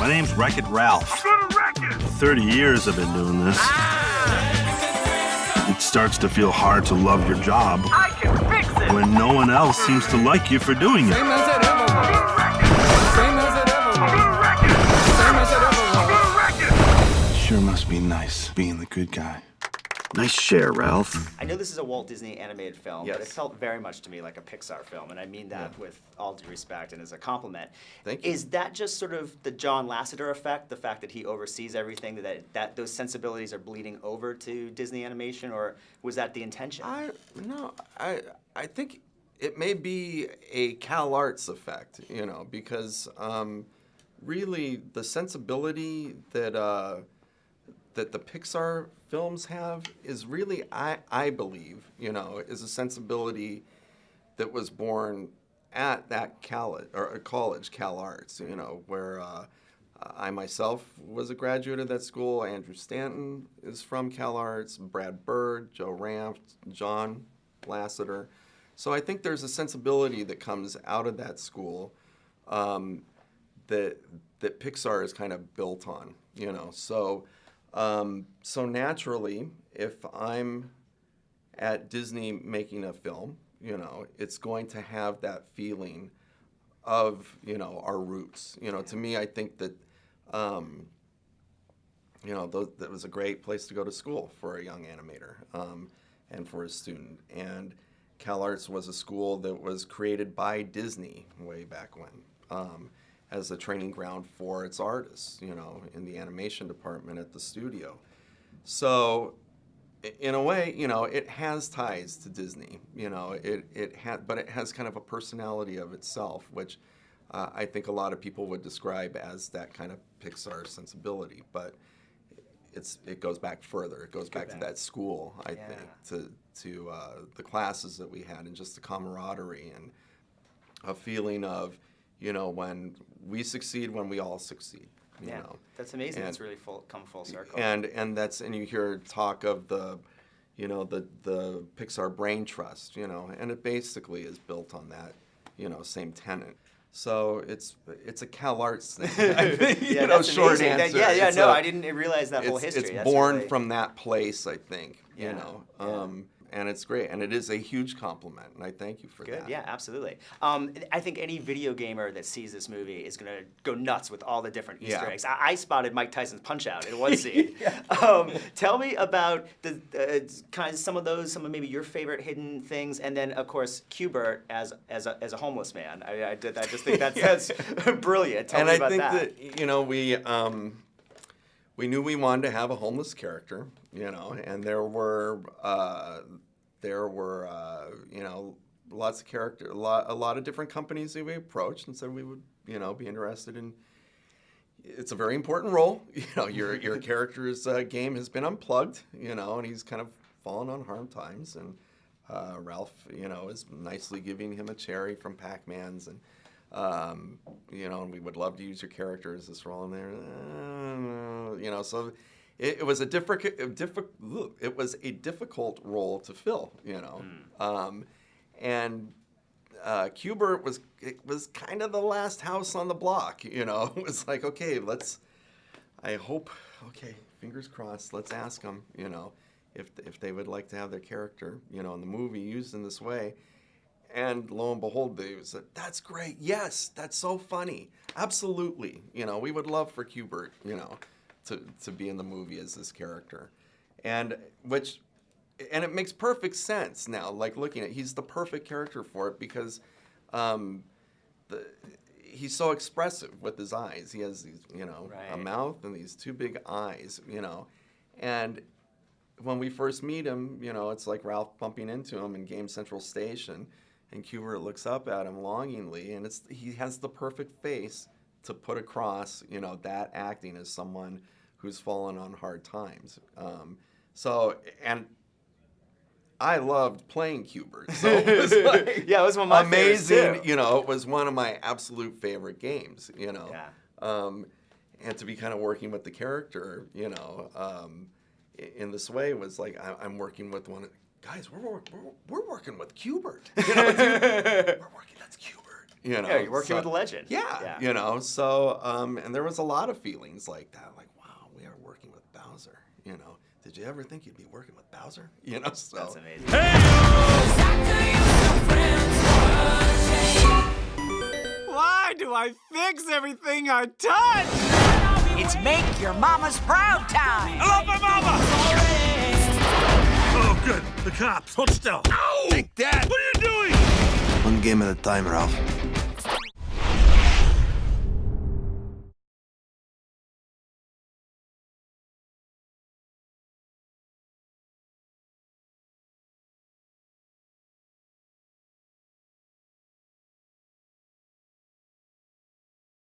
name's Wreck-It Ralph. I'm gonna wreck it! 30 years I've been doing this. It starts to feel hard to love your job I can fix it! when no one else seems to like you for doing it. Same as it ever I'm was. gonna wreck it! Same as it ever I'm was. gonna wreck it! Same as it ever I'm was. gonna wreck it! Sure must be nice being the good guy. Nice share, Ralph. I know this is a Walt Disney animated film, but it Yes. felt very much to me like a Pixar film, and I mean that with all due respect and as a compliment. Thank you. Is that just sort of the John Lasseter effect, the fact that he oversees everything, that those sensibilities are bleeding over to Disney animation, or was that the intention? I think it may be a CalArts effect, you know, because really the sensibility that that the Pixar films have is really, I believe, you know, is a sensibility that was born at that college, CalArts, you know, where I myself was a graduate of that school. Andrew Stanton is from CalArts, Brad Bird, Joe Ranft, John Lasseter. So I think there's a sensibility that comes out of that school that Pixar is kind of built on, you know. So naturally, if I'm at Disney making a film, you know, it's going to have that feeling of, you know, our roots. You know, to me, I think that, you know, that was a great place to go to school for a young animator and for a student. And CalArts was a school that was created by Disney way back when. As a training ground for its artists, you know, in the animation department at the studio. So, in a way, you know, it has ties to Disney. You know, but it has kind of a personality of itself, which I think a lot of people would describe as that kind of Pixar sensibility. But it goes back further. It goes back to that school, I think, to the classes that we had, and just the camaraderie and a feeling of, you know, when we succeed, when we all succeed. You know. That's amazing. And, That's really come full circle. And you hear talk of the, you know, the Pixar Brain Trust, you know, and it basically is built on that, you know, same tenet. So it's a CalArts thing. I think, you know, that's short amazing. answer. I didn't realize that whole history. It's That's born really... from that place, I think. Yeah, You know. And it's great, and it is a huge compliment, and I thank you for that. Good, yeah, absolutely. I think any video gamer that sees this movie is going to go nuts with all the different Easter eggs. I spotted Mike Tyson's Punch-Out in one scene. Tell me about the kind of some of maybe your favorite hidden things, and then of course Q*bert as a homeless man. I just think that's brilliant. Tell me about that. And I think that, you know, we knew we wanted to have a homeless character, you know, and there were you know, lots of a lot of different companies that we approached and said we would, you know, be interested in. It's a very important role, you know. Your character's game has been unplugged, you know, and he's kind of fallen on hard times, and Ralph, you know, is nicely giving him a cherry from Pac-Man's, and you know, and we would love to use your character as this role in there, you know. So it was a difficult role to fill, you know. And Q*bert was kind of the last house on the block, you know. It was like, okay, fingers crossed, let's ask them, you know, if they would like to have their character, you know, in the movie used in this way. And lo and behold, they said, that's great, yes, that's so funny, absolutely, you know, we would love for Q*bert, you know, to be in the movie as this character. And it makes perfect sense now, like looking at, he's the perfect character for it, because he's so expressive with his eyes. He has these, you know, a mouth and these two big eyes, you know. And when we first meet him, you know, it's like Ralph bumping into him in Game Central Station, and Q*bert looks up at him longingly, and he has the perfect face to put across, you know, that acting as someone who's fallen on hard times. And I loved playing Q*bert, so it was like it was one of my amazing. favorites too. You know, it was one of my absolute favorite games. You know, and to be kind of working with the character, you know, in this way was like I'm working with one. Guys, we're working with Q*bert. You know, dude, we're working. That's Q*bert. You know, Yeah, you're working with a legend. Yeah, you know, so and there was a lot of feelings like that, like, wow, we are working with Bowser. You know, did you ever think you'd be working with Bowser? You know, so That's amazing. Why do I fix everything I touch? It's make your mama's proud time. I love my mama! Oh, good. The cops. Hold still. Ow! Take that! What are you doing? One game at a time, Ralph.